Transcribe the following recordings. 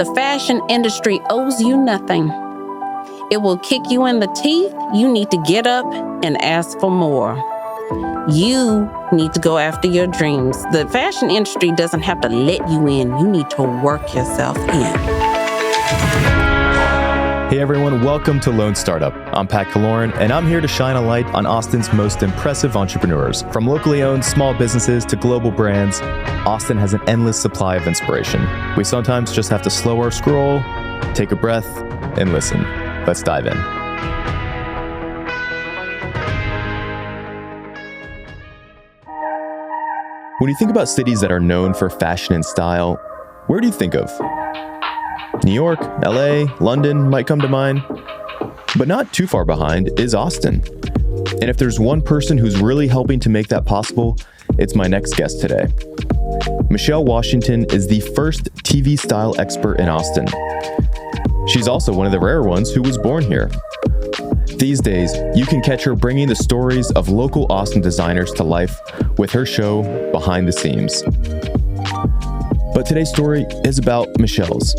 The fashion industry owes you nothing. It will kick you in the teeth. You need to get up and ask for more. You need to go after your dreams. The fashion industry doesn't have to let you in. You need to work yourself in. Hey everyone, welcome to Lone Startup. I'm Pat Kaloran, and I'm here to shine a light on Austin's most impressive entrepreneurs. From locally owned small businesses to global brands, Austin has an endless supply of inspiration. We sometimes just have to slow our scroll, take a breath, and listen. Let's dive in. When you think about cities that are known for fashion and style, where do you think of? New York, LA, London might come to mind, but not too far behind is Austin. And if there's one person who's really helping to make that possible, it's my next guest today. Michelle Washington is the first TV style expert in Austin. She's also one of the rare ones who was born here. These days, you can catch her bringing the stories of local Austin designers to life with her show, Behind the Seams. But today's story is about Michelle's,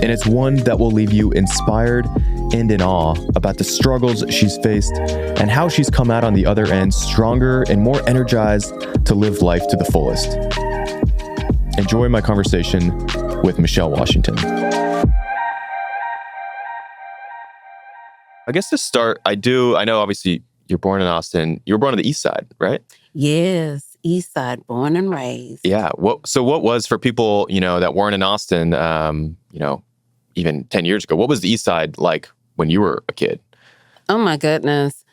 and it's one that will leave you inspired and in awe about the struggles she's faced and how she's come out on the other end stronger and more energized to live life to the fullest. Enjoy my conversation with Michelle Washington. I guess to start, I know obviously you're born in Austin. You were born on the East Side, right? Yes, East Side, born and raised. Yeah. So what was, for people, that weren't in Austin, even 10 years ago, what was the East Side like when you were a kid? Oh my goodness.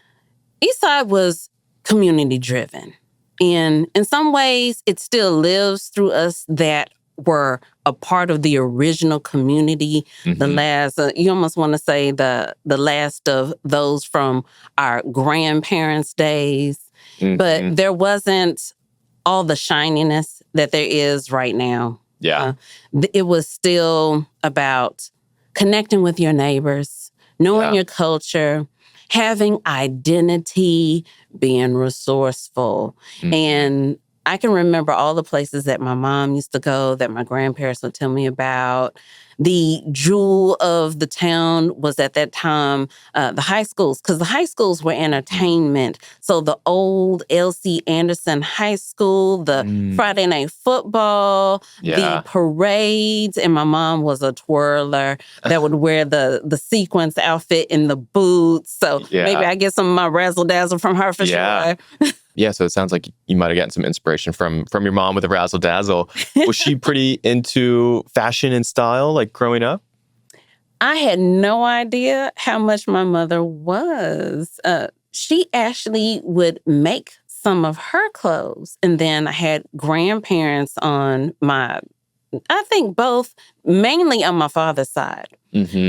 East Side was community driven. And in some ways, it still lives through us that were a part of the original community. Mm-hmm. The last, you almost want to say the last of those from our grandparents' days. Mm-hmm. But there wasn't all the shininess that there is right now. Yeah. It was still about connecting with your neighbors, knowing your culture, having identity, being resourceful. Mm-hmm. And I can remember all the places that my mom used to go, that my grandparents would tell me about. The jewel of the town was at that time the high schools, because the high schools were entertainment. So the old L.C. Anderson High School, the Friday night football, the parades, and my mom was a twirler that would wear the sequins outfit and the boots. So maybe I get some of my razzle dazzle from her for sure. Yeah, so it sounds like you might have gotten some inspiration from your mom with the razzle dazzle. Was she pretty into fashion and style, like growing up? I had no idea how much my mother was. She actually would make some of her clothes. And then I had grandparents on I think both, mainly on my father's side,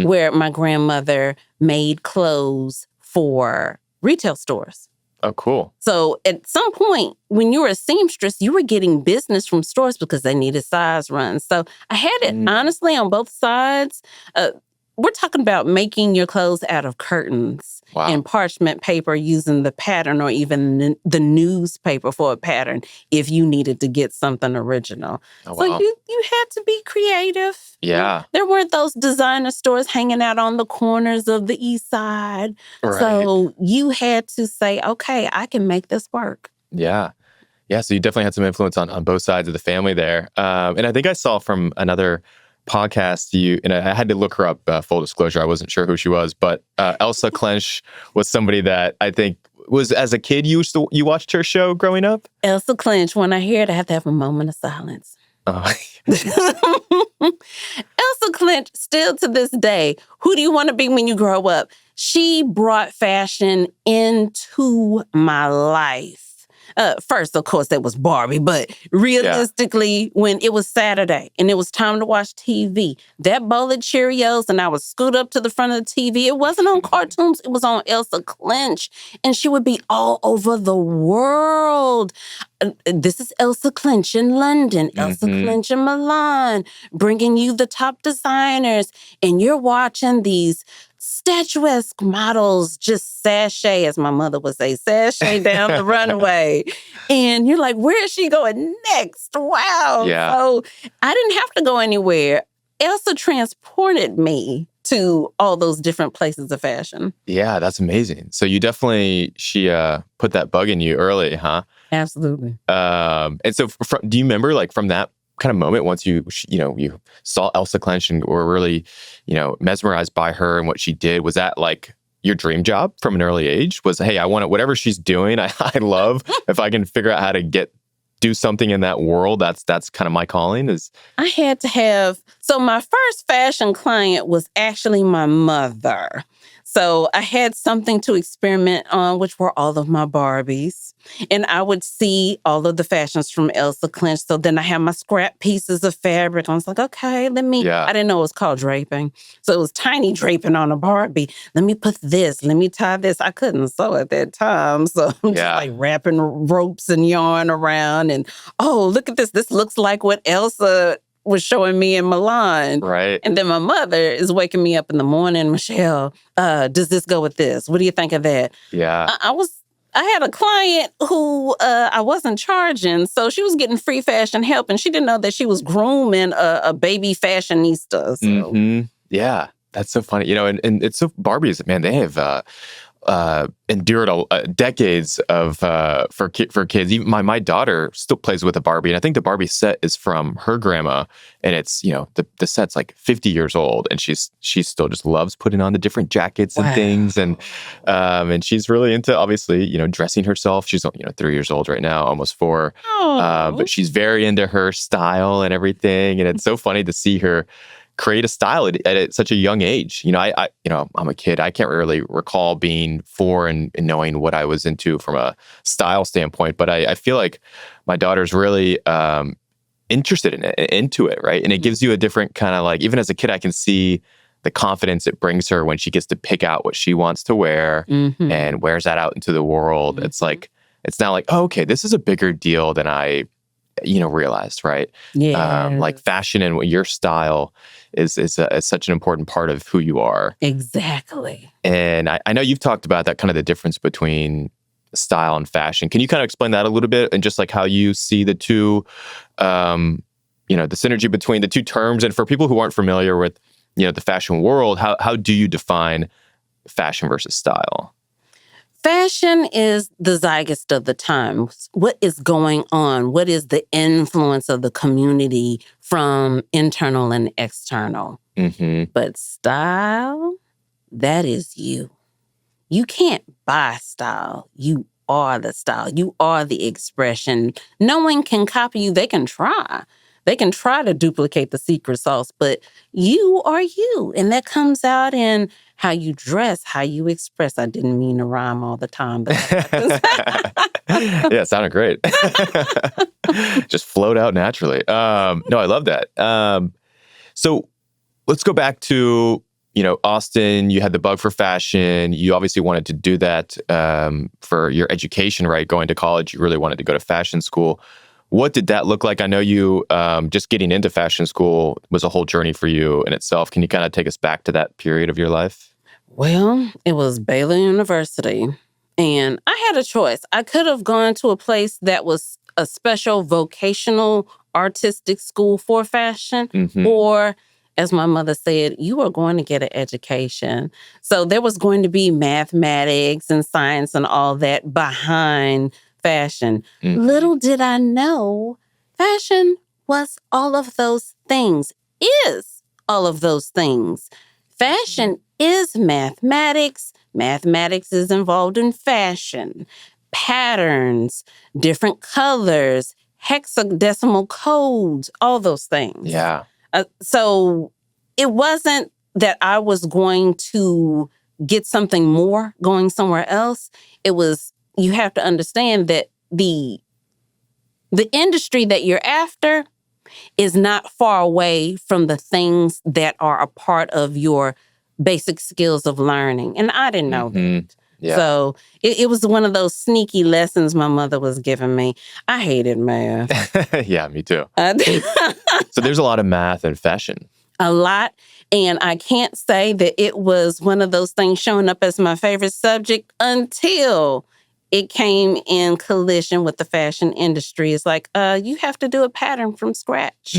where my grandmother made clothes for retail stores. Oh, cool. So at some point, when you were a seamstress, you were getting business from stores because they needed size runs. So I had it, honestly, on both sides. We're talking about making your clothes out of curtains and parchment paper, using the pattern or even the newspaper for a pattern if you needed to get something original. Oh, wow. So you had to be creative. Yeah. There weren't those designer stores hanging out on the corners of the East Side. Right. So you had to say, okay, I can make this work. Yeah. Yeah, so you definitely had some influence on both sides of the family there. And I think I saw from another podcast, and I had to look her up, full disclosure, I wasn't sure who she was, but Elsa Clench was somebody that I think was, as a kid, you watched her show growing up? Elsa Clench, when I hear it, I have to have a moment of silence. Oh. Elsa Clench, still to this day, who do you want to be when you grow up? She brought fashion into my life. First, of course, that was Barbie, but realistically, when it was Saturday and it was time to watch TV, that bowl of Cheerios, and I would scoot up to the front of the TV. It wasn't on cartoons. It was on Elsa Clench, and she would be all over the world. This is Elsa Clench in London, Elsa Clench in Milan, bringing you the top designers, and you're watching these statuesque models just sashay, as my mother would say, sashay down the runway. And you're like, where is she going next? Wow. Yeah. So I didn't have to go anywhere. Elsa transported me to all those different places of fashion. Yeah, that's amazing. So she put that bug in you early, huh? Absolutely. And so do you remember like from that kind of moment, once you saw Elsa Clench and were really, mesmerized by her and what she did, was that like your dream job from an early age? Was, hey, I want it, whatever she's doing, I love, if I can figure out how to do something in that world, that's kind of my calling. I had to have, so my first fashion client was actually my mother. So I had something to experiment on, which were all of my Barbies. And I would see all of the fashions from Elsa Clench. So then I had my scrap pieces of fabric. I was like, okay, Yeah. I didn't know it was called draping. So it was tiny draping on a Barbie. Let me put this, let me tie this. I couldn't sew at that time. So I'm just like wrapping ropes and yarn around. And, oh, look at this. This looks like what Elsa was showing me in Milan. Right. And then my mother is waking me up in the morning, Michelle, does this go with this? What do you think of that? Yeah. I had a client who I wasn't charging, so she was getting free fashion help, and she didn't know that she was grooming a baby fashionista. So. Mm-hmm. Yeah, that's so funny. And it's so, Barbies, man, they have endured decades of for kids. Even my daughter still plays with a Barbie, and I think the Barbie set is from her grandma, and it's the set's like 50 years old, and she still just loves putting on the different jackets and things, and she's really into, obviously, dressing herself. She's 3 years old right now, almost 4, but she's very into her style and everything, and it's so funny to see her create a style at such a young age. I'm a kid. I can't really recall being 4 and knowing what I was into from a style standpoint, but I feel like my daughter's really interested in it, into it, right? And it gives you a different kind of, like, even as a kid, I can see the confidence it brings her when she gets to pick out what she wants to wear and wears that out into the world. It's like, it's now like, oh, okay, this is a bigger deal than I realized, right? Yeah. Like fashion and your style is such an important part of who you are. Exactly. And I know you've talked about that, kind of the difference between style and fashion. Can you kind of explain that a little bit, and just like how you see the two, the synergy between the two terms? And for people who aren't familiar with, the fashion world, how do you define fashion versus style? Fashion is the zeitgeist of the times. What is going on? What is the influence of the community from internal and external? Mm-hmm. But style, that is you. You can't buy style. You are the style. You are the expression. No one can copy you. They can try. They can try to duplicate the secret sauce, but you are you. And that comes out in how you dress, how you express. I didn't mean to rhyme all the time, but yeah, it sounded great. Just flowed out naturally. No, I love that. So let's go back to, Austin. You had the bug for fashion. You obviously wanted to do that for your education, right? Going to college, you really wanted to go to fashion school. What did that look like? I know you, just getting into fashion school was a whole journey for you in itself. Can you kind of take us back to that period of your life? Well, it was Baylor University, and I had a choice. I could have gone to a place that was a special vocational artistic school for fashion, or, as my mother said, you are going to get an education. So there was going to be mathematics and science and all that behind fashion. Little did I know, fashion was all of those things, is all of those things. Fashion is mathematics. Mathematics is involved in fashion. Patterns, different colors, hexadecimal codes, all those things. Yeah. So it wasn't that I was going to get something more going somewhere else. It was, you have to understand that the industry that you're after is not far away from the things that are a part of your basic skills of learning. And I didn't know that. Yeah. So it was one of those sneaky lessons my mother was giving me. I hated math. Yeah, me too. So there's a lot of math in fashion. A lot. And I can't say that it was one of those things showing up as my favorite subject until it came in collision with the fashion industry. It's like, you have to do a pattern from scratch.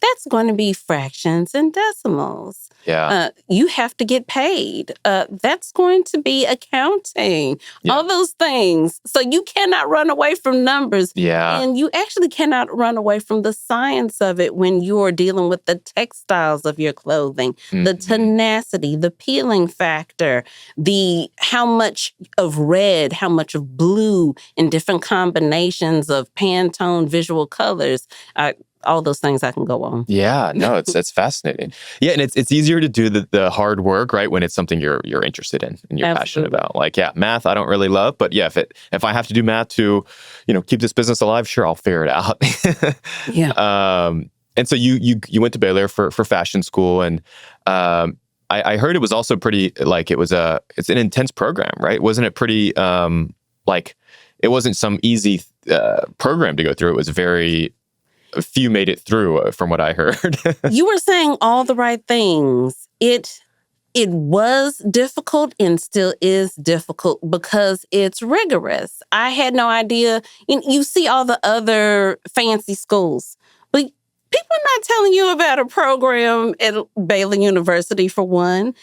that's going to be fractions and decimals. Yeah. You have to get paid. That's going to be accounting. Yeah. All those things. So you cannot run away from numbers. Yeah. And you actually cannot run away from the science of it when you're dealing with the textiles of your clothing, the tenacity, the peeling factor, the how much of red, how much of blue in different combinations of Pantone visual colors. All those things I can go on. Yeah, no, it's fascinating. Yeah, and it's easier to do the hard work, right, when it's something you're interested in and you're passionate about. Like, yeah, math I don't really love, but yeah, if I have to do math to, keep this business alive, sure, I'll figure it out. Yeah. And so you went to Baylor for fashion school, and I heard it was also pretty it's an intense program, right? Wasn't it pretty it wasn't some easy program to go through? It was very few made it through, from what I heard. You were saying all the right things. It was difficult and still is difficult because it's rigorous. I had no idea. You see all the other fancy schools, but people are not telling you about a program at Baylor University, for one.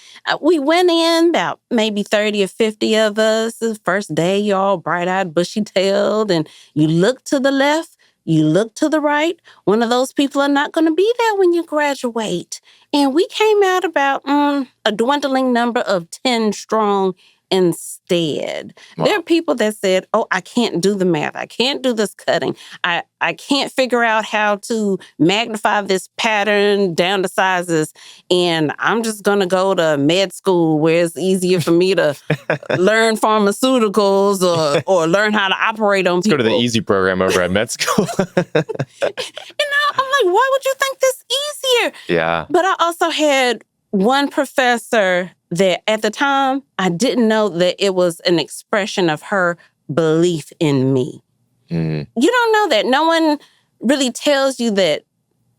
We went in, about maybe 30 or 50 of us. The first day, y'all bright-eyed, bushy-tailed, and you look to the left, you look to the right. One of those people are not going to be there when you graduate. And we came out about a dwindling number of 10 strong instead. Wow. There are people that said, oh, I can't do the math. I can't do this cutting. I can't figure out how to magnify this pattern down to sizes. And I'm just going to go to med school where it's easier for me to learn pharmaceuticals or learn how to operate on people. Go to the easy program over at med school. I'm like, why would you think this easier? Yeah. But I also had one professor that at the time, I didn't know that it was an expression of her belief in me. You don't know that. No one really tells you that.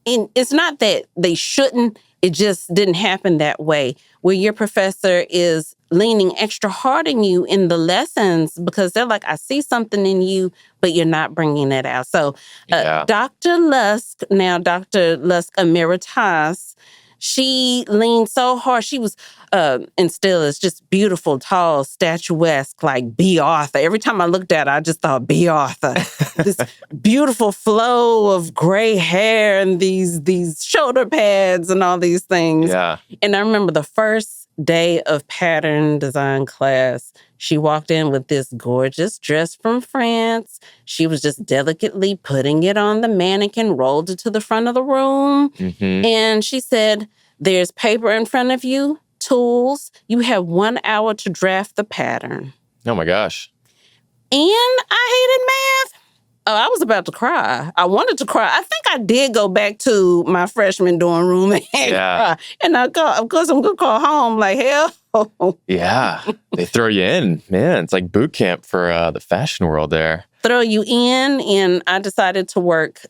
It's not that they shouldn't. It just didn't happen that way, where your professor is leaning extra hard on you in the lessons because they're like, I see something in you, but you're not bringing it out. So Dr. Lusk, now Dr. Lusk Emeritus, she leaned so hard. She was, and still is just beautiful, tall, statuesque, like B. Arthur. Every time I looked at her, I just thought B. Arthur. This beautiful flow of gray hair and these shoulder pads and all these things. Yeah. And I remember the first day of pattern design class, she walked in with this gorgeous dress from France. She was just delicately putting it on the mannequin, rolled it to the front of the room. And she said, there's paper in front of you, tools. You have 1 hour to draft the pattern. Oh my gosh. And I hated math. Oh, I was about to cry. I wanted to cry. I think I did go back to my freshman dorm room and cry. And of course, I'm going to call home like hell. Yeah. They throw you in. Man, it's like boot camp for the fashion world there. Throw you in, and I decided to work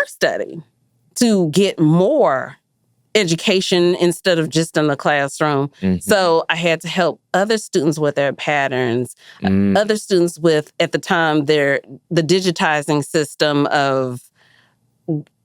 study to get more education instead of just in the classroom. So I had to help other students with their patterns, other students with, at the time, the digitizing system of,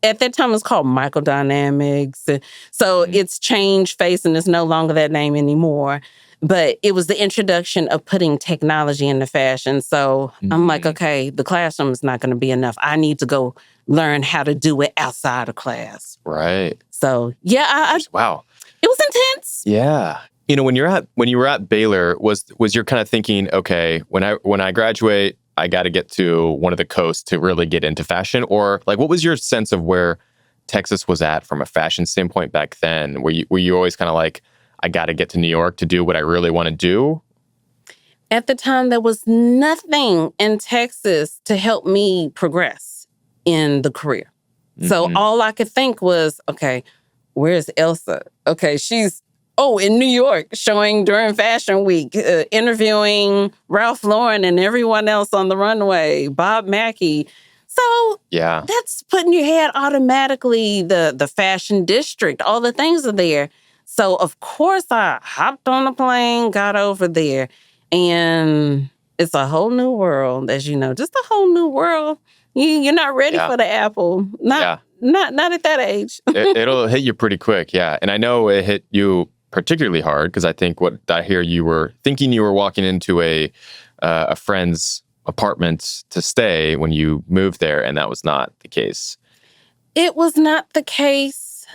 at that time it was called microdynamics. So it's changed face and it's no longer that name anymore. But it was the introduction of putting technology into fashion. So I'm like, okay, the classroom is not going to be enough. I need to go learn how to do it outside of class. Right. So yeah, wow, it was intense. Yeah. When you were at Baylor, was your kind of thinking, okay, when I graduate, I got to get to one of the coasts to really get into fashion? Or like, what was your sense of where Texas was at from a fashion standpoint back then? Were you always kind of like, I got to get to New York to do what I really want to do? At the time, there was nothing in Texas to help me progress in the career. So all I could think was, okay, where's Elsa? Okay, she's in New York, showing during Fashion Week, interviewing Ralph Lauren and everyone else on the runway, Bob Mackie. So that's putting your head automatically, the fashion district, all the things are there. So, of course, I hopped on a plane, got over there, and it's a whole new world, as you know, just a whole new world. You're not ready for the apple. Not at that age. It'll hit you pretty quick, yeah. And I know it hit you particularly hard because I think what I hear you were thinking you were walking into a friend's apartment to stay when you moved there, and that was not the case. It was not the case.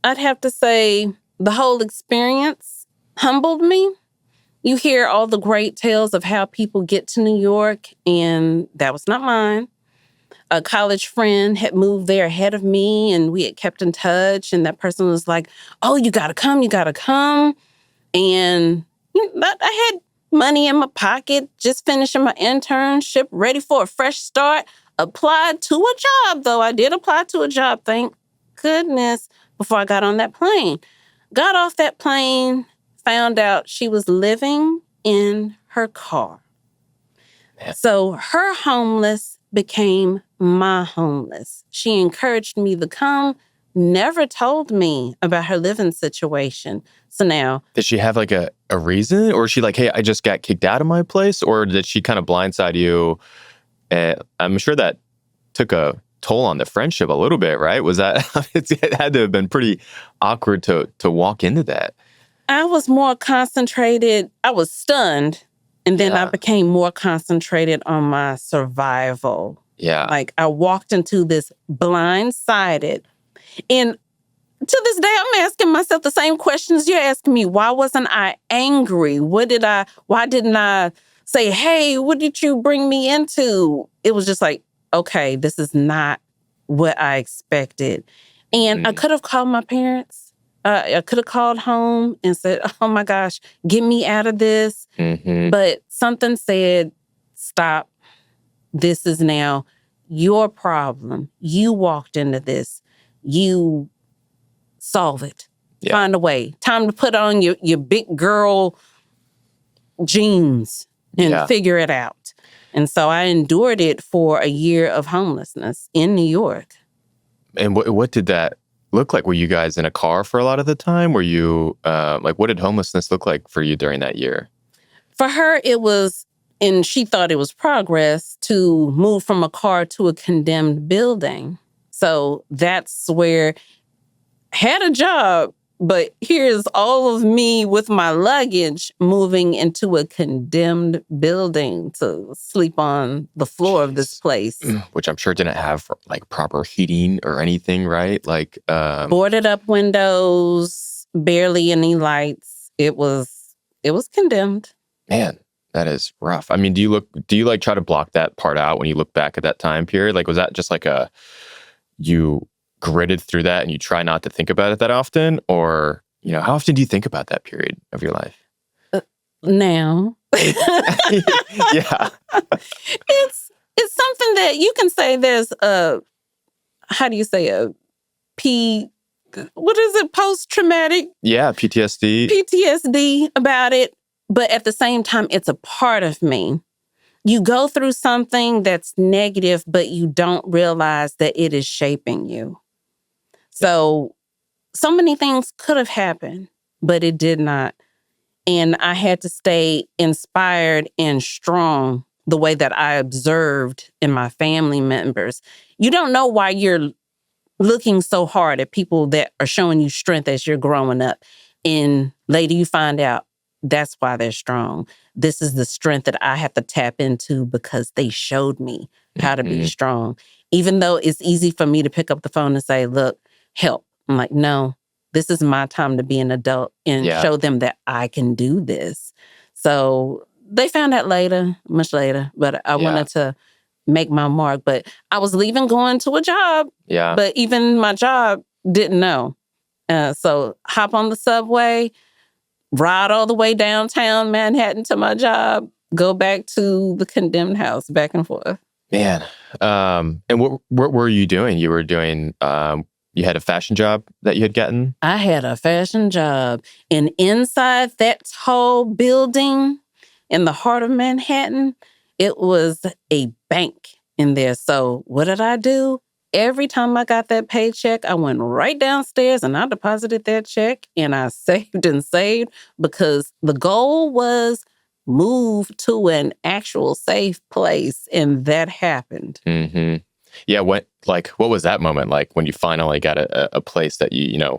I'd have to say the whole experience humbled me. You hear all the great tales of how people get to New York, and that was not mine. A college friend had moved there ahead of me, and we had kept in touch, and that person was like, oh, you gotta come. And I had money in my pocket, just finishing my internship, ready for a fresh start. Applied to a job, though. I did apply to a job, thank goodness, before I got on that plane. Got off that plane, found out she was living in her car. Man. So her homeless became my homeless. She encouraged me to come, never told me about her living situation. So now... Did she have like a reason? Or is she like, hey, I just got kicked out of my place? Or did she kind of blindside you? I'm sure that took a toll on the friendship a little bit, right? Was that... it had to have been pretty awkward to walk into that. I was more concentrated. I was stunned. And then I became more concentrated on my survival. Yeah. Like I walked into this blindsided. And to this day, I'm asking myself the same questions you're asking me. Why wasn't I angry? Why didn't I say, hey, what did you bring me into? It was just like, okay, this is not what I expected. And I could have called my parents. I could have called home and said, oh my gosh, get me out of this. Mm-hmm. But something said, stop. This is now your problem. You walked into this. You solve it. Yeah. Find a way. Time to put on your big girl jeans and figure it out. And so I endured it for a year of homelessness in New York. And what did that look like? Were you guys in a car for a lot of the time? Were you, what did homelessness look like for you during that year? For her, it was, and she thought it was progress, to move from a car to a condemned building. So that's where, had a job, but here's all of me with my luggage moving into a condemned building to sleep on the floor of this place. Which I'm sure didn't have like proper heating or anything, right? Like boarded up windows, barely any lights. It was condemned. Man, that is rough. I mean, do you like try to block that part out when you look back at that time period? Like, was that just like you gritted through that and you try not to think about it that often? Or, how often do you think about that period of your life? Now. Yeah. It's something that you can say there's what is it? Post-traumatic? Yeah, PTSD. PTSD about it. But at the same time, it's a part of me. You go through something that's negative, but you don't realize that it is shaping you. So many things could have happened, but it did not. And I had to stay inspired and strong the way that I observed in my family members. You don't know why you're looking so hard at people that are showing you strength as you're growing up. And later you find out that's why they're strong. This is the strength that I have to tap into because they showed me how to be strong. Even though it's easy for me to pick up the phone and say, look, help. I'm like, no, this is my time to be an adult and show them that I can do this. So they found out later, much later, but I wanted to make my mark. But I was leaving, going to a job. Yeah. But even my job didn't know. So hop on the subway, ride all the way downtown Manhattan to my job, go back to the condemned house, back and forth. Man. And what were you doing? You were doing, you had a fashion job that you had gotten? I had a fashion job. And inside that tall building in the heart of Manhattan, it was a bank in there. So what did I do? Every time I got that paycheck, I went right downstairs and I deposited that check and I saved and saved because the goal was move to an actual safe place. And that happened. Mm-hmm. Yeah, what was that moment like when you finally got a place that you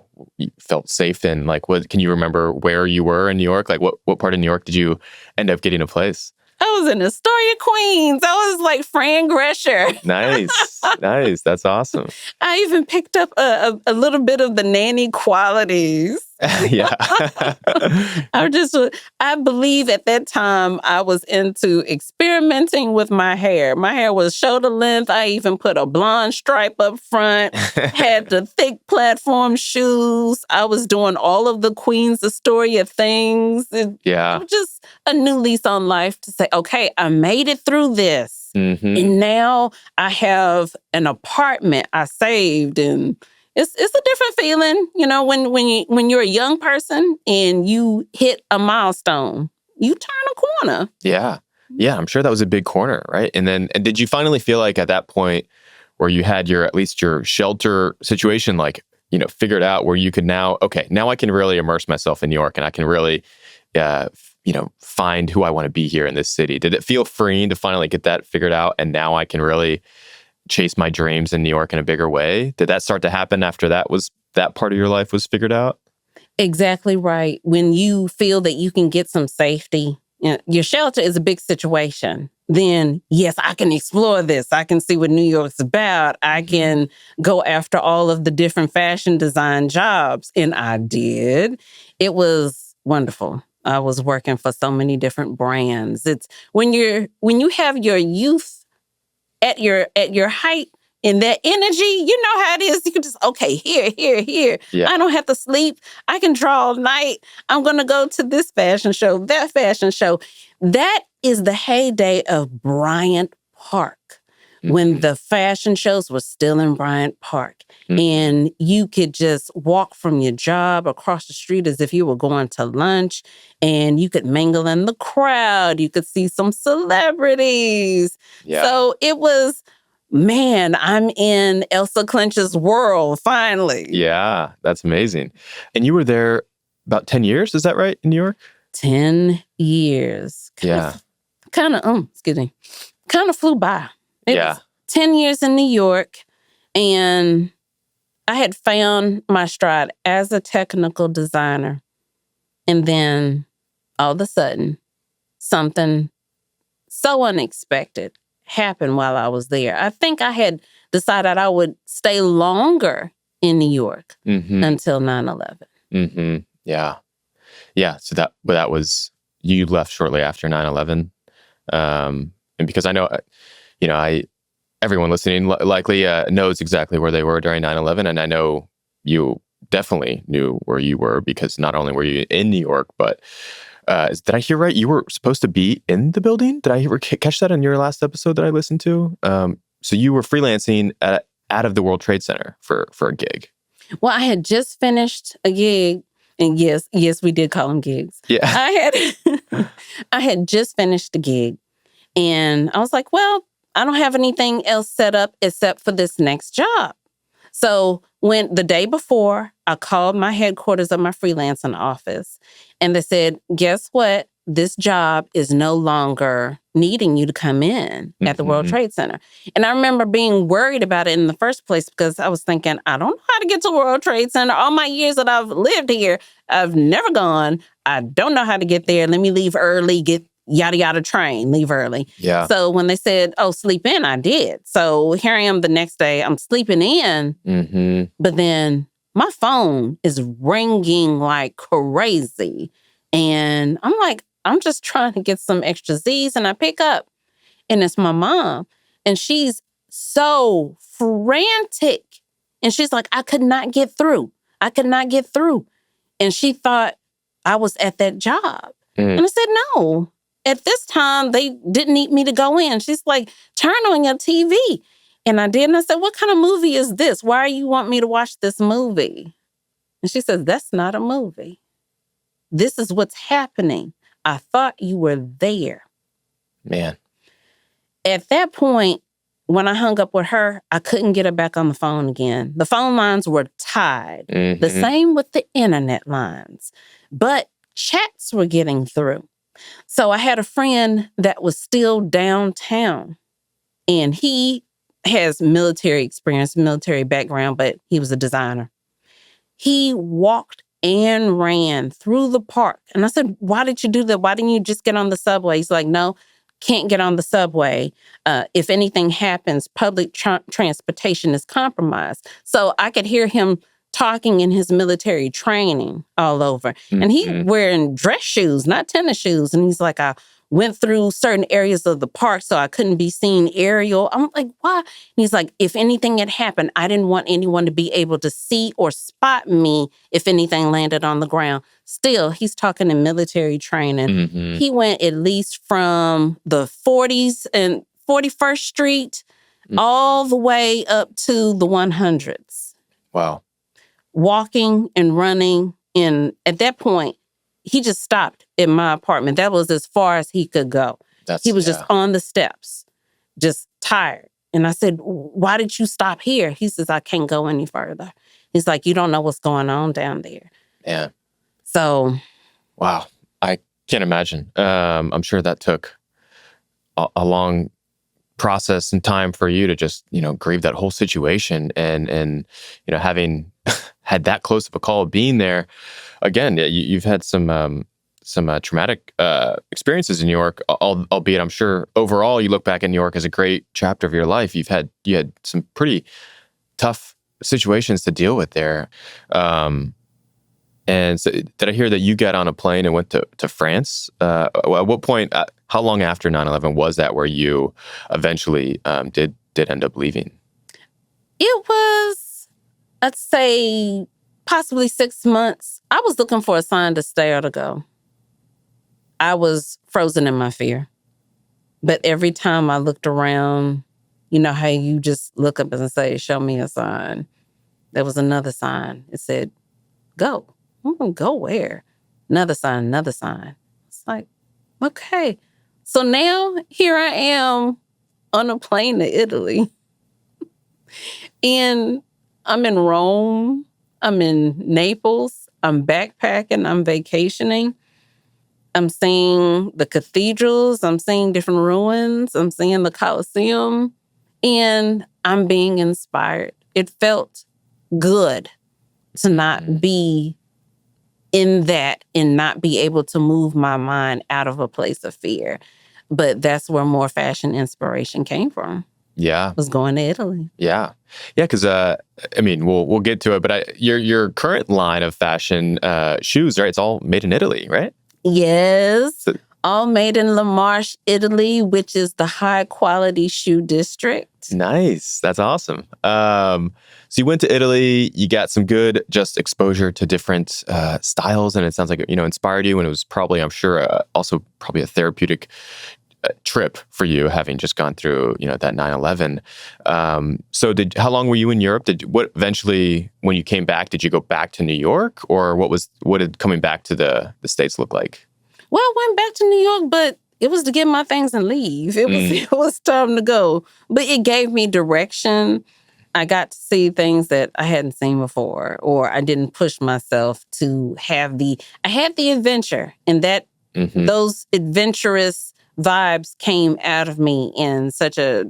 felt safe in? Like, can you remember where you were in New York? Like, what part of New York did you end up getting a place? I was in Astoria, Queens. I was like Fran Drescher. Nice. That's awesome. I even picked up a little bit of the nanny qualities. Yeah. I believe at that time I was into experimenting with my hair. My hair was shoulder length. I even put a blonde stripe up front, had the thick platform shoes. I was doing all of the Queens Astoria things. It was just a new lease on life to say, okay, I made it through this. Mm-hmm. And now I have an apartment I saved, and it's a different feeling, when you're a young person and you hit a milestone, you turn a corner. Yeah, I'm sure that was a big corner, right? And did you finally feel like at that point where you had at least your shelter situation, like, figured out where you could now I can really immerse myself in New York and I can really, find who I want to be here in this city? Did it feel freeing to finally get that figured out and now I can really chase my dreams in New York in a bigger way? Did that start to happen after that part of your life was figured out? Exactly right. When you feel that you can get some safety, your shelter is a big situation. Then, yes, I can explore this. I can see what New York's about. I can go after all of the different fashion design jobs. And I did. It was wonderful. I was working for so many different brands. It's when you have your youth at your height and that energy, you know how it is. You can just, here. Yeah. I don't have to sleep. I can draw all night. I'm going to go to this fashion show, that fashion show. That is the heyday of Bryant Park, when the fashion shows were still in Bryant Park. And you could just walk from your job across the street as if you were going to lunch, and you could mingle in the crowd. You could see some celebrities. Yeah. So it was, man, I'm in Elsa Clench's world, finally. Yeah, that's amazing. And you were there about 10 years, is that right, in New York? 10 years. Kind of flew by. It was 10 years in New York, and I had found my stride as a technical designer. And then all of a sudden, something so unexpected happened while I was there. I think I had decided I would stay longer in New York until 9/11. Mm-hmm. Yeah. So that was, you left shortly after 9/11. And because I know, everyone listening likely knows exactly where they were during 9/11. And I know you definitely knew where you were, because not only were you in New York, but did I hear right? You were supposed to be in the building? Did I catch that in your last episode that I listened to? So you were freelancing out of the World Trade Center for a gig. Well, I had just finished a gig. And yes, we did call them gigs. Yeah. I had just finished the gig. And I was like, well, I don't have anything else set up except for this next job. So when the day before, I called my headquarters of my freelancing office, and they said, guess what? This job is no longer needing you to come in at the World Trade Center. And I remember being worried about it in the first place, because I was thinking, I don't know how to get to World Trade Center. All my years that I've lived here, I've never gone. I don't know how to get there. Let me leave early, get yada, yada train, leave early. Yeah. So when they said, oh, sleep in, I did. So here I am the next day, I'm sleeping in, but then my phone is ringing like crazy. And I'm like, I'm just trying to get some extra Z's, and I pick up, and it's my mom, and she's so frantic. And she's like, I could not get through. And she thought I was at that job. And I said, no. At this time, they didn't need me to go in. She's like, turn on your TV. And I did. And I said, what kind of movie is this? Why you want me to watch this movie? And she says, that's not a movie. This is what's happening. I thought you were there. Man. At that point, when I hung up with her, I couldn't get her back on the phone again. The phone lines were tied. The same with the internet lines. But chats were getting through. So I had a friend that was still downtown, and he has military experience, military background, but he was a designer. He walked and ran through the park. And I said, why did you do that? Why didn't you just get on the subway? He's like, no, can't get on the subway. If anything happens, public transportation is compromised. So I could hear him talking in his military training all over. And he wearing dress shoes, not tennis shoes. And he's like, I went through certain areas of the park so I couldn't be seen aerial. I'm like, why? And he's like, if anything had happened, I didn't want anyone to be able to see or spot me if anything landed on the ground. Still, he's talking in military training. He went at least from the 40s and 41st Street all the way up to the 100s. Wow. Walking and running. And at that point, he just stopped at my apartment. That was as far as he could go. He was just on the steps, just tired. And I said, why did you stop here? He says, I can't go any further. He's like, you don't know what's going on down there. Yeah. So. Wow. I can't imagine. I'm sure that took a long process and time for you to just, grieve that whole situation and having had that close of a call being there. Again, you've had some traumatic experiences in New York, albeit I'm sure overall you look back at New York as a great chapter of your life. You had some pretty tough situations to deal with there. And so did I hear that you got on a plane and went to France? At what point, how long after 9/11 was that where you eventually did end up leaving? It was, I'd say, possibly 6 months. I was looking for a sign to stay or to go. I was frozen in my fear. But every time I looked around, you know how you just look up and say, show me a sign. There was another sign. It said, go. Go where? Another sign, another sign. It's like, okay. So now here I am on a plane to Italy. And I'm in Rome. I'm in Naples. I'm backpacking. I'm vacationing. I'm seeing the cathedrals. I'm seeing different ruins. I'm seeing the Colosseum. And I'm being inspired. It felt good to not be in that and not be able to move my mind out of a place of fear. But that's where more fashion inspiration came from. Yeah. Was going to Italy. Yeah. Yeah, because, we'll get to it, but your current line of fashion shoes, right? It's all made in Italy, right? Yes. All made in La Marche, Italy, which is the high-quality shoe district. Nice. That's awesome. So you went to Italy, you got some good just exposure to different styles, and it sounds like it, inspired you, and it was probably, I'm sure, also probably a therapeutic trip for you, having just gone through, that 9/11. So how long were you in Europe? Eventually, when you came back, did you go back to New York, or what did coming back to the States look like? Well, I went back to New York, but it was to get my things and leave. It was time to go. But it gave me direction. I got to see things that I hadn't seen before, or I didn't push myself to have I had the adventure, and that those adventurous vibes came out of me in such a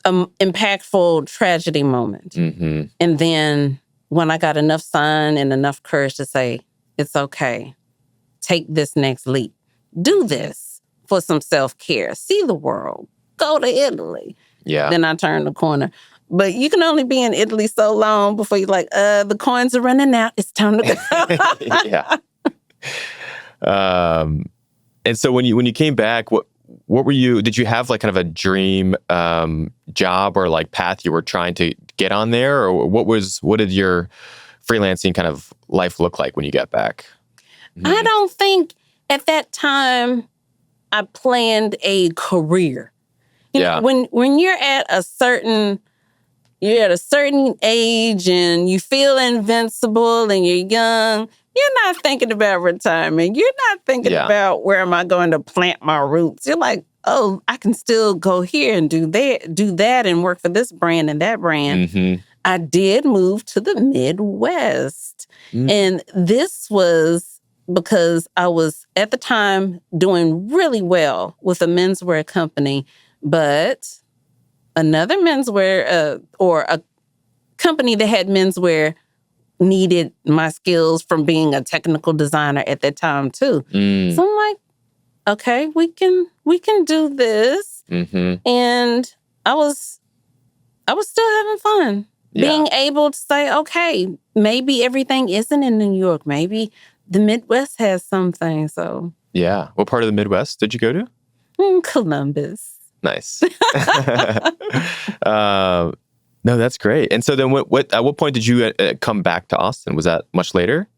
impactful tragedy moment. And then when I got enough sun and enough courage to say, it's okay, take this next leap, do this for some self-care, see the world, go to Italy. Yeah. Then I turned the corner. But you can only be in Italy so long before you're like, the coins are running out. It's time to go. Yeah. And so when you came back, what were you? Did you have like kind of a dream job or like path you were trying to get on there, or what did your freelancing kind of life look like when you got back? I don't think at that time I planned a career. You know, when you're at a certain age and you feel invincible and you're young, you're not thinking about retirement. You're not thinking about where am I going to plant my roots. You're like, oh, I can still go here and do that and work for this brand and that brand. I did move to the Midwest. And this was because I was at the time doing really well with a menswear company, but another menswear or a company that had menswear needed my skills from being a technical designer at that time too. So I'm like, okay, we can do this. And I was still having fun. Being able to say, okay, maybe everything isn't in New York. Maybe the Midwest has something. So yeah. What part of the Midwest did you go to? Columbus. Nice. No, that's great. And so then at what point did you come back to Austin? Was that much later?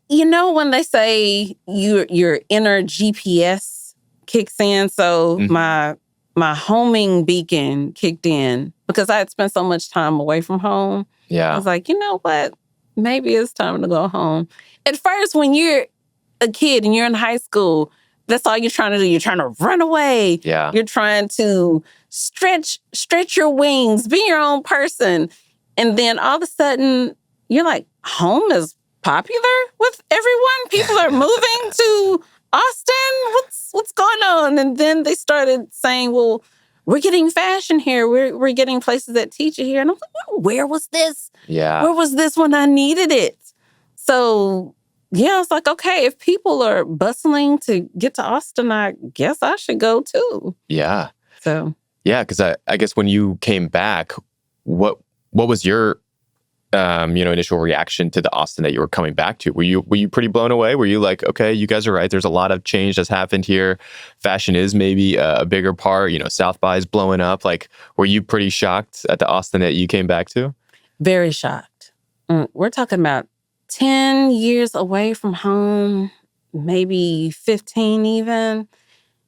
When they say your inner GPS kicks in, so my homing beacon kicked in because I had spent so much time away from home. Yeah. I was like, you know what? Maybe it's time to go home. At first, when you're a kid and you're in high school, that's all you're trying to do. You're trying to run away. Yeah. You're trying to stretch your wings, be your own person. And then all of a sudden, you're like, home is popular with everyone. People are moving to Austin. What's going on? And then they started saying, well, we're getting fashion here. We're getting places that teach it here. And I'm like, well, where was this? Yeah. Where was this when I needed it? So yeah, it's like, okay, if people are bustling to get to Austin, I guess I should go too. Yeah. So yeah, because I guess when you came back, what was your initial reaction to the Austin that you were coming back to? Were you pretty blown away? Were you like, okay, you guys are right. There's a lot of change that's happened here. Fashion is maybe a bigger part. South by is blowing up. Like, were you pretty shocked at the Austin that you came back to? Very shocked. We're talking about 10 years away from home, maybe 15 even.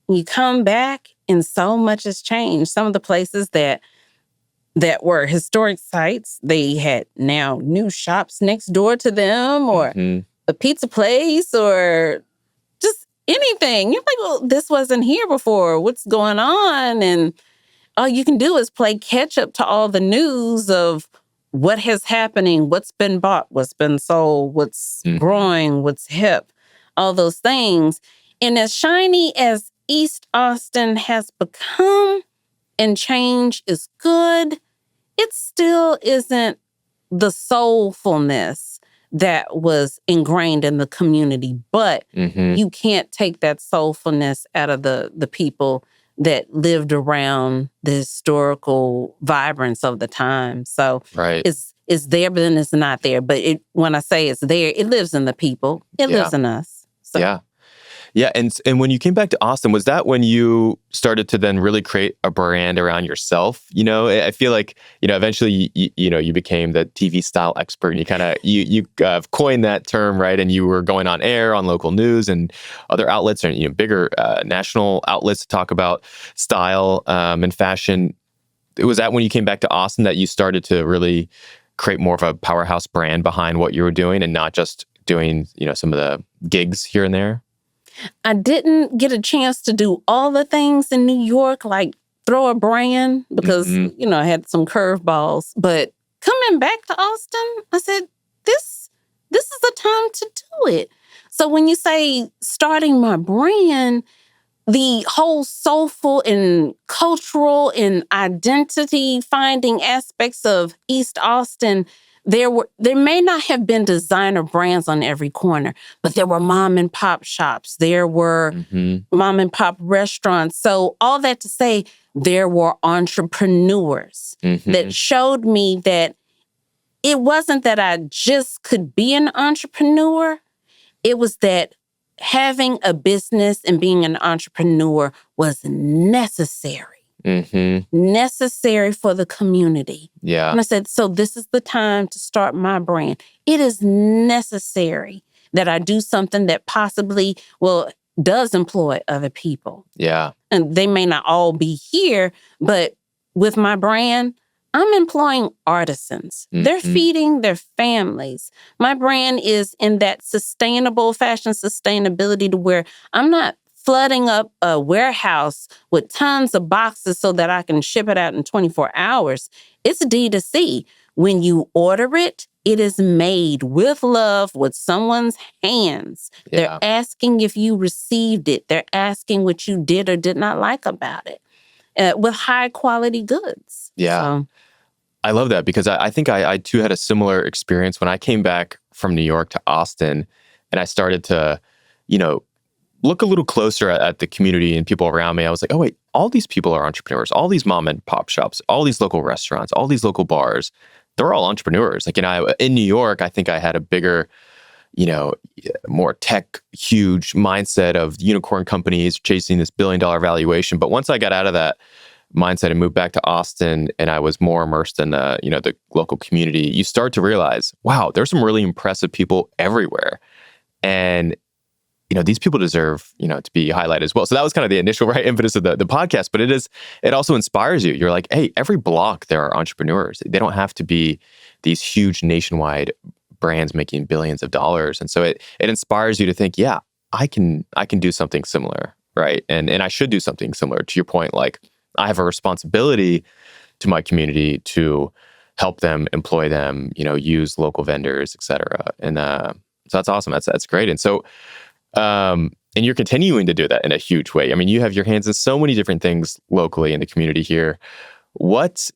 You come back and so much has changed. Some of the places that were historic sites, they had now new shops next door to them or a pizza place or just anything. You're like, well, this wasn't here before. What's going on? And all you can do is play catch up to all the news of what is happening, what's been bought, what's been sold, what's growing, what's hip, all those things. And as shiny as East Austin has become, and change is good, it still isn't the soulfulness that was ingrained in the community. But you can't take that soulfulness out of the people that lived around the historical vibrance of the time. So it's there, but then it's not there. But when I say it's there, it lives in the people. It lives in us. So. Yeah. Yeah, and when you came back to Austin, was that when you started to then really create a brand around yourself? I feel like eventually you became the TV style expert, and you kind of you coined that term, right? And you were going on air on local news and other outlets, and bigger national outlets to talk about style and fashion. Was that when you came back to Austin that you started to really create more of a powerhouse brand behind what you were doing, and not just doing some of the gigs here and there? I didn't get a chance to do all the things in New York, like throw a brand, because, I had some curveballs. But coming back to Austin, I said, this is the time to do it. So when you say starting my brand, the whole soulful and cultural and identity finding aspects of East Austin, there may not have been designer brands on every corner, but there were mom and pop shops. There were mom and pop restaurants. So all that to say, there were entrepreneurs that showed me that it wasn't that I just could be an entrepreneur. It was that having a business and being an entrepreneur was necessary. Necessary for the community. Yeah. And I said, so this is the time to start my brand. It is necessary that I do something that possibly, does employ other people. Yeah. And they may not all be here, but with my brand, I'm employing artisans. They're feeding their families. My brand is in that sustainable fashion sustainability to where I'm not flooding up a warehouse with tons of boxes so that I can ship it out in 24 hours. It's D2C. When you order it, it is made with love, with someone's hands. Yeah. They're asking if you received it. They're asking what you did or did not like about it. with high quality goods. Yeah. So, I love that because I think I too had a similar experience when I came back from New York to Austin, and I started to, you know, look a little closer at the community and people around me. I was like, oh wait, all these people are entrepreneurs. All these mom and pop shops, all these local restaurants, all these local bars, they're all entrepreneurs. Like, in New York, I think I had a bigger, more tech, huge mindset of unicorn companies chasing this billion-dollar valuation. But once I got out of that mindset and moved back to Austin, and I was more immersed in the local community, you start to realize, wow, there's some really impressive people everywhere, and these people deserve to be highlighted as well. So that was kind of the initial impetus of the podcast. But it also inspires you. You're like, hey, every block there are entrepreneurs. They don't have to be these huge nationwide brands making billions of dollars. And so it inspires you to think, yeah, I can do something similar, right? And I should do something similar. To your point, like, I have a responsibility to my community to help them, employ them, use local vendors, et cetera. And so that's awesome. That's great. And so, and you're continuing to do that in a huge way. I mean, you have your hands in so many different things locally in the community here. What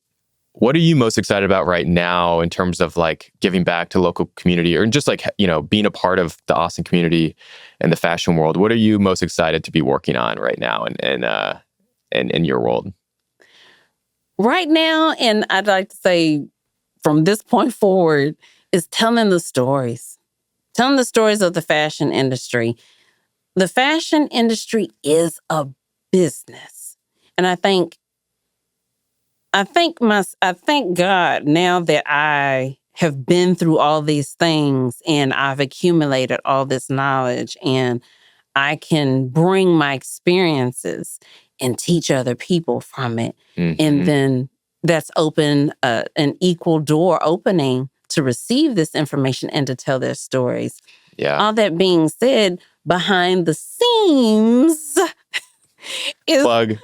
are you most excited about right now in terms of like giving back to local community, or just like, being a part of the Austin community and the fashion world? What are you most excited to be working on right now and in your world? Right now, and I'd like to say from this point forward, is telling the stories of the fashion industry. The fashion industry is a business. And I thank God now that I have been through all these things and I've accumulated all this knowledge, and I can bring my experiences and teach other people from it. Mm-hmm. And then that's open an equal door opening to receive this information and to tell their stories. Yeah. All that being said, behind the scenes is plug.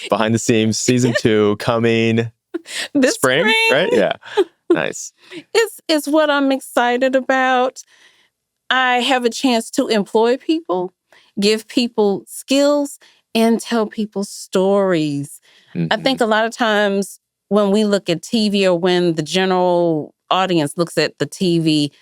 Behind the Seams season 2 coming this spring, right? Yeah. Nice. It's what I'm excited about. I have a chance to employ people, give people skills, and tell people stories. Mm-hmm. I think a lot of times when we look at TV, or when the general audience looks at the TV,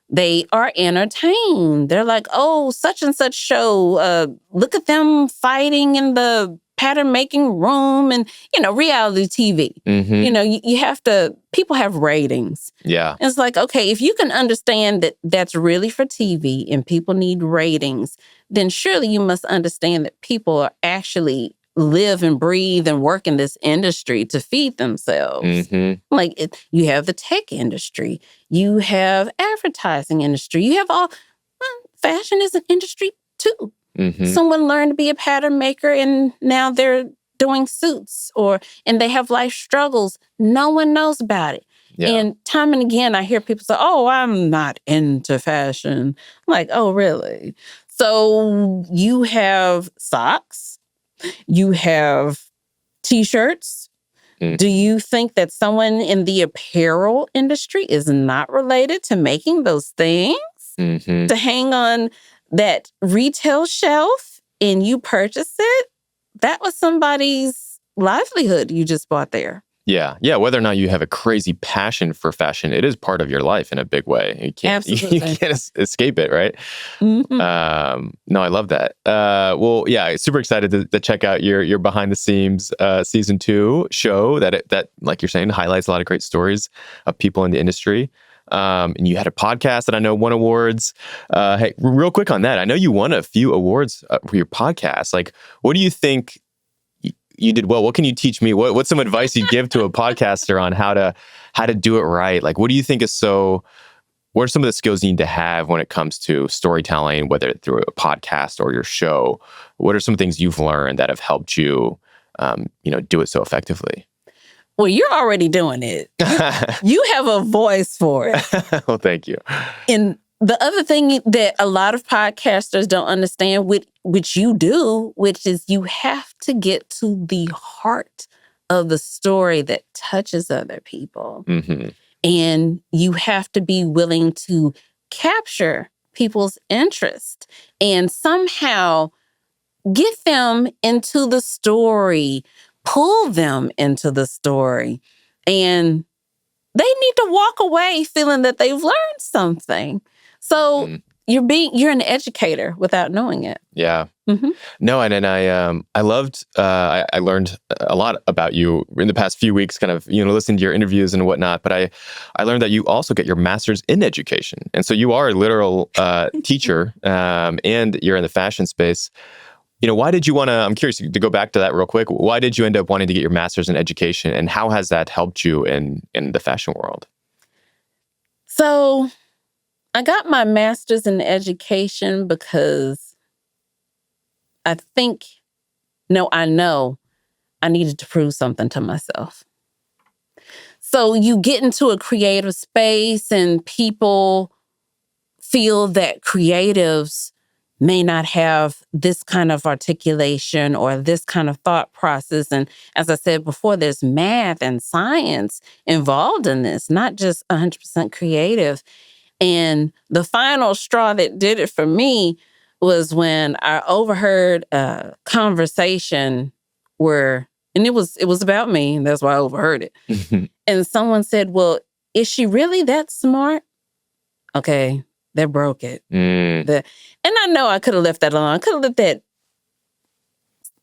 they are entertained. They're like, oh, such and such show. Look at them fighting in the pattern making room, and, reality TV. Mm-hmm. You have to, people have ratings. Yeah. And it's like, okay, if you can understand that that's really for TV and people need ratings, then surely you must understand that people are actually live and breathe and work in this industry to feed themselves. Mm-hmm. Like, you have the tech industry, you have advertising industry, you have fashion is an industry too. Mm-hmm. Someone learned to be a pattern maker and now they're doing suits, and they have life struggles. No one knows about it. Yeah. And time and again, I hear people say, oh, I'm not into fashion. I'm like, oh, really? So you have socks, you have T-shirts. Mm. Do you think that someone in the apparel industry is not related to making those things Mm-hmm. to hang on that retail shelf and you purchase it? That was somebody's livelihood you just bought there. Yeah. Yeah. Whether or not you have a crazy passion for fashion, it is part of your life in a big way. You can't escape it, right? Mm-hmm. No, I love that. Well, yeah, super excited to check out your Behind the Seams season 2 show that, like you're saying, highlights a lot of great stories of people in the industry. And you had a podcast that I know won awards. Hey, real quick on that, I know you won a few awards for your podcast. Like, what do you think you did well? What can you teach me? What's some advice you'd give to a podcaster on how to do it right? Like, what do you think is what are some of the skills you need to have when it comes to storytelling, whether through a podcast or your show? What are some things you've learned that have helped you, do it so effectively? Well, you're already doing it. You have a voice for it. Well, thank you. And the other thing that a lot of podcasters don't understand, which you do, which is you have to get to the heart of the story that touches other people. Mm-hmm. And you have to be willing to capture people's interest and somehow get them into the story, pull them into the story. And they need to walk away feeling that they've learned something. So you're an educator without knowing it. Yeah. Mm-hmm. No, and I loved, I learned a lot about you in the past few weeks, kind of, listening to your interviews and whatnot, but I learned that you also get your master's in education. And so you are a literal teacher, and you're in the fashion space. Why did you want to, I'm curious to go back to that real quick. Why did you end up wanting to get your master's in education, and how has that helped you in the fashion world? So I got my master's in education because I know I needed to prove something to myself. So you get into a creative space and people feel that creatives may not have this kind of articulation or this kind of thought process. And as I said before, there's math and science involved in this, not just 100% creative. And the final straw that did it for me was when I overheard a conversation and it was about me, and that's why I overheard it. And someone said, well, is she really that smart? Okay, that broke it. And I know I could have left that alone. I could have let that,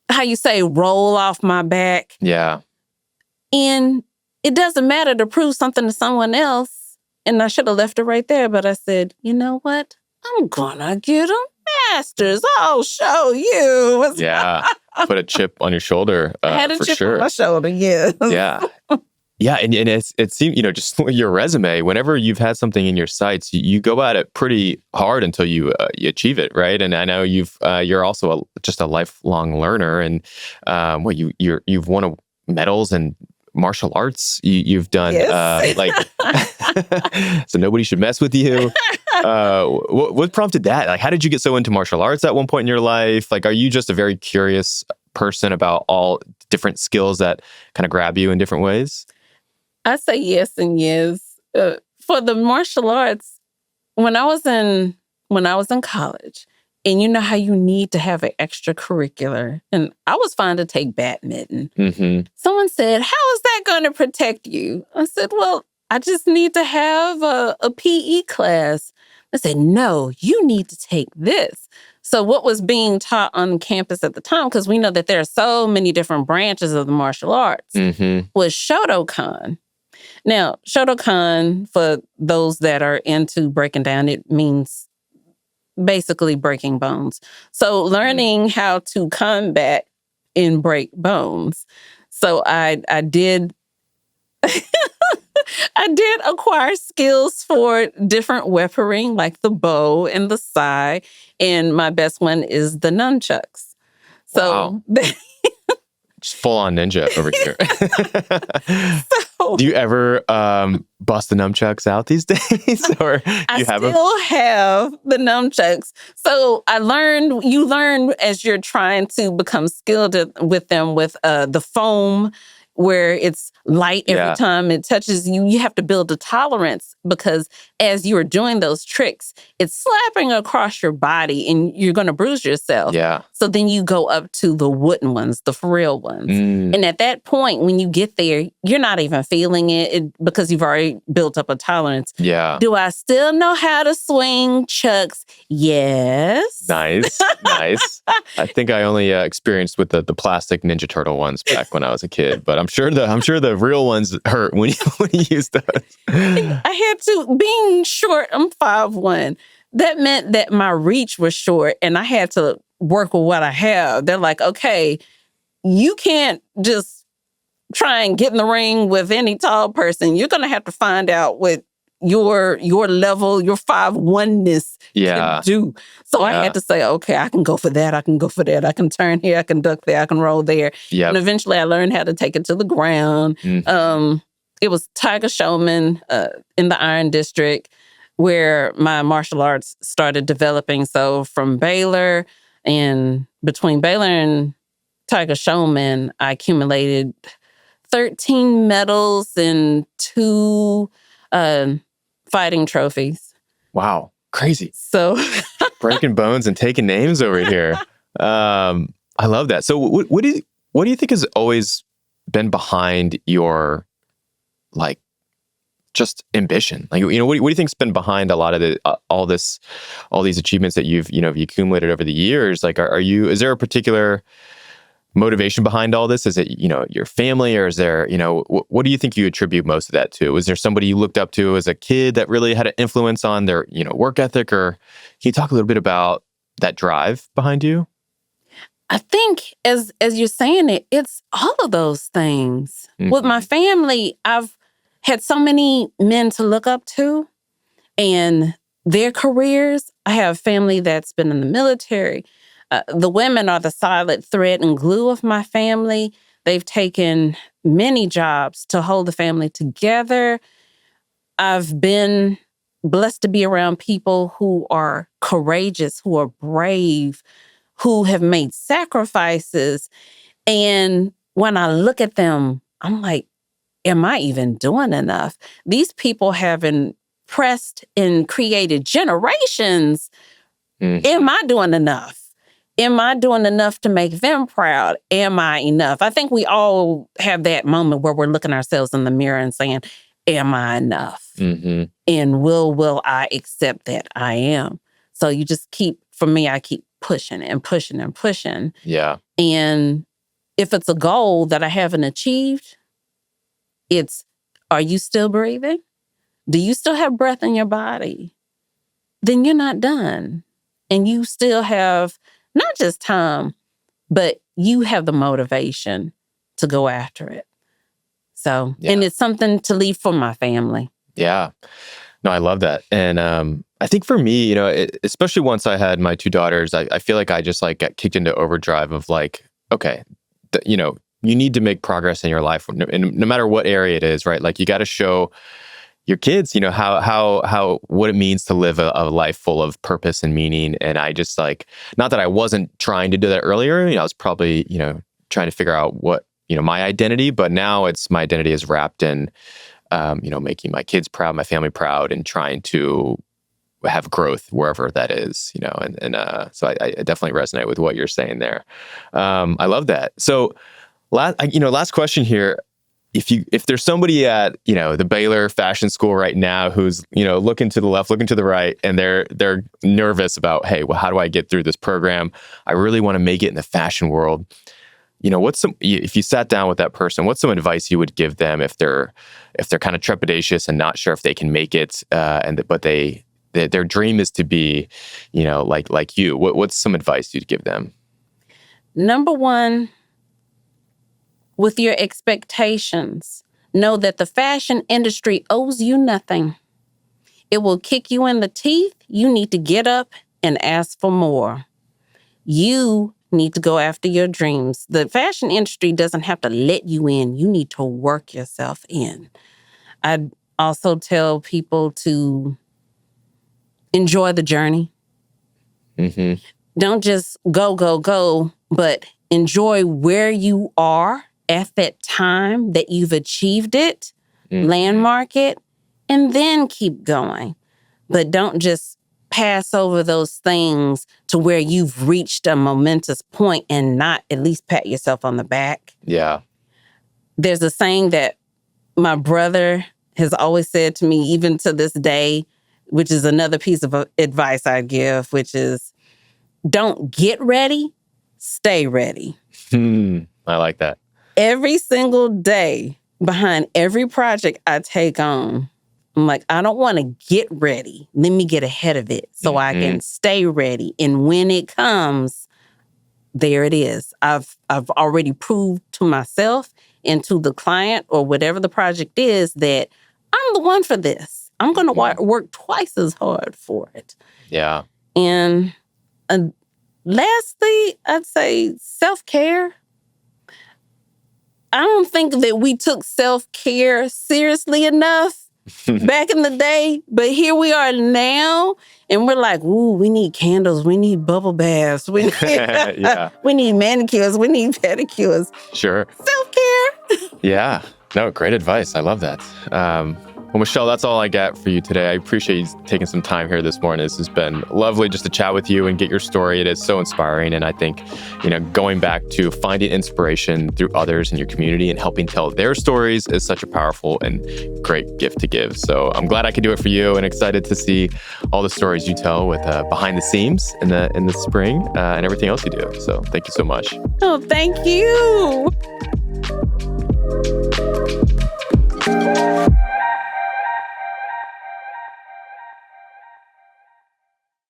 how you say, roll off my back. Yeah. And it doesn't matter to prove something to someone else. And I should have left it right there. But I said, you know what? I'm gonna get a master's. I'll show you. Yeah. Put a chip on your shoulder. I had a for chip sure. on my shoulder, yeah. Yeah. Yeah, and it seems, just your resume, whenever you've had something in your sights, you go at it pretty hard until you achieve it, right? And I know you're also just a lifelong learner, and you've won medals in martial arts. You've done so nobody should mess with you. What prompted that? Like, how did you get so into martial arts at one point in your life? Like, are you just a very curious person about all different skills that kind of grab you in different ways? I say yes and yes. For the martial arts, when I was in college, and you know how you need to have an extracurricular, and I was fine to take badminton. Mm-hmm. Someone said, how is that going to protect you? I said, well, I just need to have a PE class. I said, no, you need to take this. So what was being taught on campus at the time, because we know that there are so many different branches of the martial arts, was Shotokan. Now, Shotokan, for those that are into breaking down, it means basically breaking bones. So learning how to combat and break bones. So I did I did acquire skills for different weaponry, like the bow and the sai, and my best one is the nunchucks. So wow. Just full on ninja over here. Do you ever bust the nunchucks out these days, or I still have the nunchucks? So you learn as you're trying to become skilled with them with the foam, where it's light every time it touches you. You have to build a tolerance, because as you're doing those tricks, it's slapping across your body and you're going to bruise yourself. Yeah. So then you go up to the wooden ones, the for real ones. And at that point, when you get there, you're not even feeling it because you've already built up a tolerance. Yeah. Do I still know how to swing chucks? Yes. Nice. Nice. I think I only experienced with the plastic Ninja Turtle ones back when I was a kid, but I'm sure the real ones hurt when you use those. I had to, being short, I'm 5'1". That meant that my reach was short and I had to work with what I have. They're like, okay, you can't just try and get in the ring with any tall person. You're going to have to find out what your level, your 5'1"ness can do. So I had to say, okay, I can go for that. I can go for that. I can turn here. I can duck there. I can roll there. Yep. And eventually I learned how to take it to the ground. It was Tiger Showman in the Iron District where my martial arts started developing. So from Baylor, and between Baylor and Tiger Showman, I accumulated 13 medals and 2 fighting trophies. Wow. Crazy. So breaking bones and taking names over here. I love that. So what do you think has always been behind your like just ambition? Like, what do you think's been behind a lot of the all these achievements that you've accumulated over the years? Like, is there a particular motivation behind all this? Is it, your family, or is there, what do you think you attribute most of that to? Was there somebody you looked up to as a kid that really had an influence on their, work ethic? Or can you talk a little bit about that drive behind you? I think as you're saying it, it's all of those things. Mm-hmm. With my family, I've had so many men to look up to and their careers. I have family that's been in the military. The women are the solid thread and glue of my family. They've taken many jobs to hold the family together. I've been blessed to be around people who are courageous, who are brave, who have made sacrifices. And when I look at them, I'm like, am I even doing enough? These people have impressed and created generations. Mm-hmm. Am I doing enough? Am I doing enough to make them proud? Am I enough? I think we all have that moment where we're looking ourselves in the mirror and saying, am I enough? Mm-hmm. And will I accept that I am? So you just I keep pushing and pushing and pushing. Yeah. And if it's a goal that I haven't achieved, it's, are you still breathing? Do you still have breath in your body? Then you're not done. And you still have not just time, but you have the motivation to go after it. So, yeah. And it's something to leave for my family. Yeah. No, I love that. And I think for me, especially once I had my two daughters, I feel like I just got kicked into overdrive of okay, you need to make progress in your life, no matter what area it is, right? Like, you got to show your kids, how what it means to live a life full of purpose and meaning. And I just not that I wasn't trying to do that earlier. I was probably, trying to figure out what, my identity, but now my identity is wrapped in, making my kids proud, my family proud, and trying to have growth wherever that is, so I definitely resonate with what you're saying there. I love that. So last question here. If there's somebody at, the Baylor Fashion School right now who's, looking to the left, looking to the right, and they're nervous about, hey, well, how do I get through this program? I really want to make it in the fashion world. If you sat down with that person, what's some advice you would give them if they're kind of trepidatious and not sure if they can make it, but their dream is to be, like you? What's some advice you'd give them? Number one, with your expectations, know that the fashion industry owes you nothing. It will kick you in the teeth. You need to get up and ask for more. You need to go after your dreams. The fashion industry doesn't have to let you in. You need to work yourself in. I also tell people to enjoy the journey. Mm-hmm. Don't just go, but enjoy where you are at that time that you've achieved it, landmark it, and then keep going. But don't just pass over those things to where you've reached a momentous point and not at least pat yourself on the back. Yeah. There's a saying that my brother has always said to me, even to this day, which is another piece of advice I give, which is, don't get ready, stay ready. I like that. Every single day behind every project I take on, I'm like, I don't want to get ready. Let me get ahead of it so I can stay ready. And when it comes, there it is. I've already proved to myself and to the client or whatever the project is that I'm the one for this. I'm going to work twice as hard for it. Yeah. And lastly, I'd say self-care. I don't think that we took self-care seriously enough back in the day, but here we are now, and we're like, ooh, we need candles, we need bubble baths, we need, we need manicures, we need pedicures. Sure. Self-care. Yeah. No, great advice. I love that. Well, Michelle, that's all I got for you today. I appreciate you taking some time here this morning. This has been lovely just to chat with you and get your story. It is so inspiring. And I think, going back to finding inspiration through others in your community and helping tell their stories is such a powerful and great gift to give. So I'm glad I could do it for you and excited to see all the stories you tell with Behind the Seams in the spring and everything else you do. So thank you so much. Oh, thank you.